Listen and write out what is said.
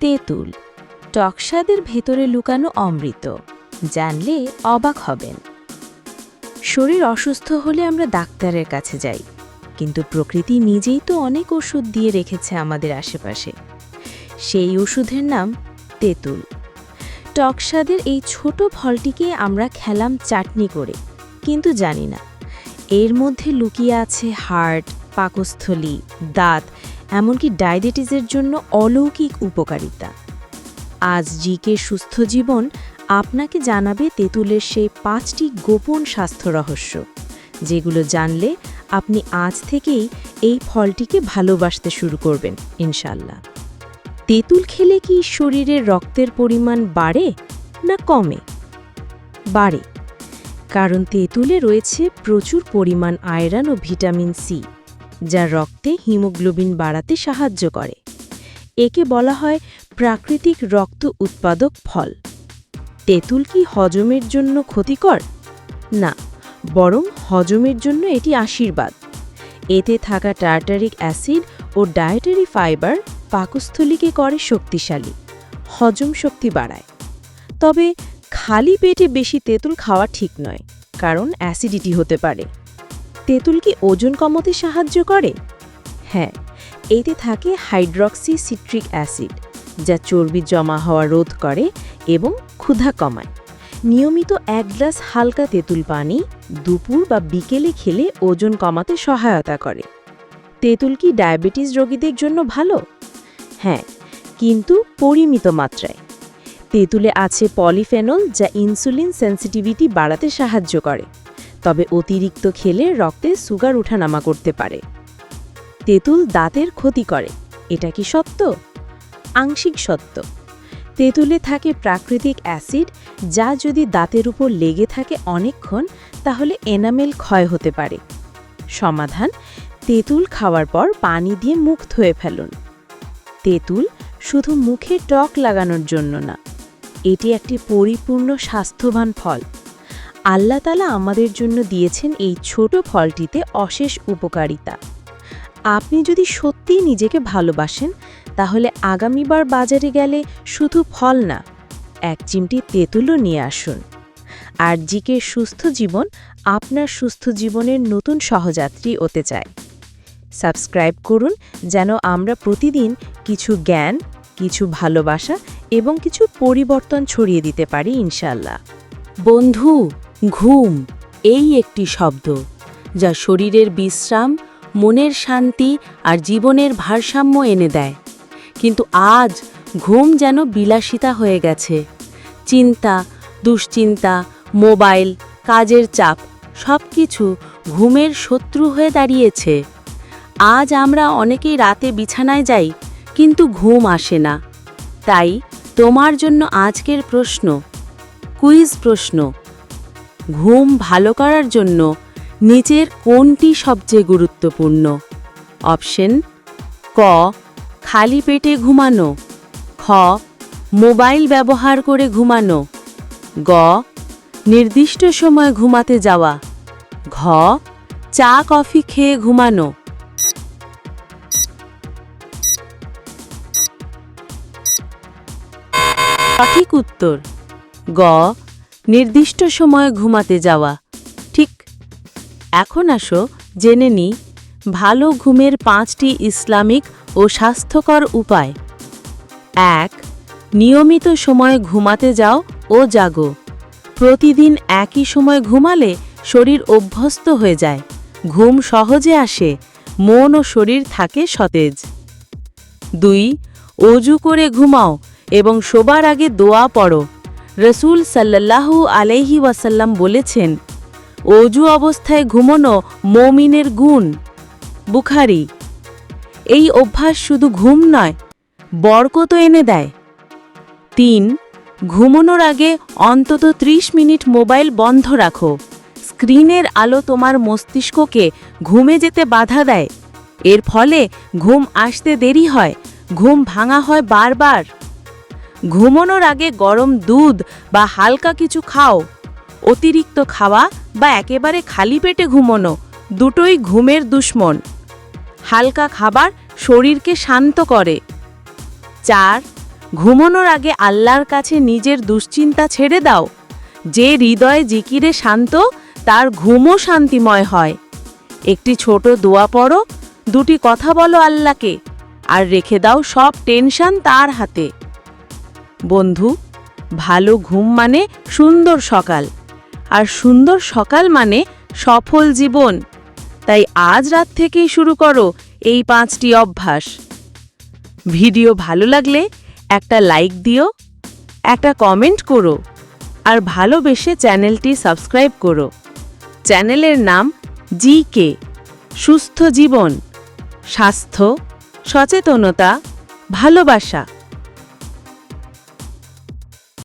তেঁতুল টকস্বাদের ভেতরে লুকানো অমৃত, জানলে অবাক হবেন। শরীর অসুস্থ হলে আমরা ডাক্তারের কাছে যাই, কিন্তু প্রকৃতি নিজেই তো অনেক ওষুধ দিয়ে রেখেছে আমাদের আশেপাশে। সেই ওষুধের নাম তেঁতুল। টকস্বাদের এই ছোট ফলটিকে আমরা খেলাম চাটনি করে, কিন্তু জানি না এর মধ্যে লুকিয়ে আছে হার্ট, পাকস্থলী, দাঁত, এমনকি ডায়াবেটিসের জন্য অলৌকিক উপকারিতা। আজ জিকে সুস্থ জীবন আপনাকে জানাবে তেঁতুলের সেই 5টি গোপন স্বাস্থ্য রহস্য, যেগুলো জানলে আপনি আজ থেকেই এই ফলটিকে ভালোবাসতে শুরু করবেন ইনশাল্লাহ। তেঁতুল খেলে কি শরীরের রক্তের পরিমাণ বাড়ে না কমে? বাড়ে, কারণ তেঁতুলে রয়েছে প্রচুর পরিমাণ আয়রন ও ভিটামিন সি, যা রক্তে হিমোগ্লোবিন বাড়াতে সাহায্য করে। একে বলা হয় প্রাকৃতিক রক্ত উৎপাদক ফল। তেঁতুল কি হজমের জন্য ক্ষতিকর? না, বরং হজমের জন্য এটি আশীর্বাদ। এতে থাকা টার্টারিক অ্যাসিড ও ডায়েটারি ফাইবার পাকস্থলীকে করে শক্তিশালী, হজম শক্তি বাড়ায়। তবে খালি পেটে বেশি তেঁতুল খাওয়া ঠিক নয়, কারণ অ্যাসিডিটি হতে পারে। তেঁতুল কি ওজন কমাতে সাহায্য করে? হ্যাঁ, এতে থাকে হাইড্রক্সি সিট্রিক অ্যাসিড, যা চর্বি জমা হওয়া রোধ করে এবং ক্ষুধা কমায়। নিয়মিত 1 গ্লাস হালকা তেঁতুল পানি দুপুর বা বিকেলে খেলে ওজন কমাতে সহায়তা করে। তেঁতুল কি ডায়াবেটিস রোগীদের জন্য ভালো? হ্যাঁ, কিন্তু পরিমিত মাত্রায়। তেঁতুলে আছে পলিফেনল, যা ইনসুলিন সেন্সিটিভিটি বাড়াতে সাহায্য করে, তবে অতিরিক্ত খেলে রক্তে সুগার ওঠানামা করতে পারে। তেঁতুল দাঁতের ক্ষতি করে, এটা কি সত্য? আংশিক সত্য। তেঁতুলে থাকে প্রাকৃতিক অ্যাসিড, যা যদি দাঁতের উপর লেগে থাকে অনেকক্ষণ, তাহলে এনামেল ক্ষয় হতে পারে। সমাধান: তেঁতুল খাওয়ার পর পানি দিয়ে মুখ ধুয়ে ফেলুন। তেঁতুল শুধু মুখে টক লাগানোর জন্য না, এটি একটি পরিপূর্ণ স্বাস্থ্যবান ফল। আল্লাহ তাআলা আমাদের জন্য দিয়েছেন এই ছোট ফলটিতে অশেষ উপকারিতা। আপনি যদি সত্যিই নিজেকে ভালোবাসেন, তাহলে আগামীবার বাজারে গেলে শুধু ফল না, 1 চিমটি তেঁতুলও নিয়ে আসুন। আর জিকে সুস্থ জীবন আপনার সুস্থ জীবনের নতুন সহযাত্রী হতে চায়। সাবস্ক্রাইব করুন, যেন আমরা প্রতিদিন কিছু জ্ঞান, কিছু ভালোবাসা এবং কিছু পরিবর্তন ছড়িয়ে দিতে পারি ইনশাল্লাহ। বন্ধু, ঘুম এই একটি শব্দ, যা শরীরের বিশ্রাম, মনের শান্তি আর জীবনের ভারসাম্য এনে দেয়। কিন্তু আজ ঘুম যেন বিলাসিতা হয়ে গেছে। চিন্তা, দুশ্চিন্তা, মোবাইল, কাজের চাপ সবকিছু ঘুমের শত্রু হয়ে দাঁড়িয়েছে। আজ আমরা অনেকেই রাতে বিছানায় যাই, কিন্তু ঘুম আসে না। তাই তোমার জন্য আজকের প্রশ্ন, কুইজ প্রশ্ন: ঘুম ভালো করার জন্য নিচের কোনটি সবচেয়ে গুরুত্বপূর্ণ? অপশন: ক, খালি পেটে ঘুমানো; খ, মোবাইল ব্যবহার করে ঘুমানো; গ, নির্দিষ্ট সময় ঘুমাতে যাওয়া; ঘ, চা কফি খেয়ে ঘুমানো। সঠিক উত্তর গ, নির্দিষ্ট সময়ে ঘুমাতে যাওয়া। ঠিক। এখন আসো জেনে নিই ভালো ঘুমের 5টি ইসলামিক ও স্বাস্থ্যকর উপায়। 1. নিয়মিত সময়ে ঘুমাতে যাও ও জাগো। প্রতিদিন একই সময় ঘুমালে শরীর অভ্যস্ত হয়ে যায়, ঘুম সহজে আসে, মন ও শরীর থাকে সতেজ। 2. অজু করে ঘুমাও এবং শোবার আগে দোয়া পড়ো। রসুল সাল্লাল্লাহু আলাইহি ওয়াসাল্লাম বলেছেন, অজু অবস্থায় ঘুমানো মুমিনের গুণ। বুখারী। এই অভ্যাস শুধু ঘুম নয়, বরকতও এনে দেয়। 3. ঘুমানোর আগে অন্তত 30 মিনিট মোবাইল বন্ধ রাখো। স্ক্রিনের আলো তোমার মস্তিষ্ককে ঘুমে যেতে বাধা দেয়। এর ফলে ঘুম আসতে দেরি হয়, ঘুম ভাঙা হয় বারবার। ঘুমানোর আগে গরম দুধ বা হালকা কিছু খাও। অতিরিক্ত খাওয়া বা একেবারে খালি পেটে ঘুমানো দুটোই ঘুমের দুশ্মন। হালকা খাবার শরীরকে শান্ত করে। 4. ঘুমানোর আগে আল্লাহর কাছে নিজের দুশ্চিন্তা ছেড়ে দাও। যে হৃদয় জিকিরে শান্ত, তার ঘুমও শান্তিময় হয়। একটি ছোট দোয়া পড়ো, দুটি কথা বলো আল্লাহকে, আর রেখে দাও সব টেনশন তার হাতে। বন্ধু, ভালো ঘুম মানে সুন্দর সকাল, আর সুন্দর সকাল মানে সফল জীবন। তাই আজ রাত থেকেই শুরু করো এই 5টি অভ্যাস। ভিডিও ভালো লাগলে একটা লাইক দিও, একটা কমেন্ট করো, আর ভালোবেসে চ্যানেলটি সাবস্ক্রাইব করো। চ্যানেলের নাম জিকে, সুস্থ জীবন, স্বাস্থ্য, সচেতনতা, ভালোবাসা।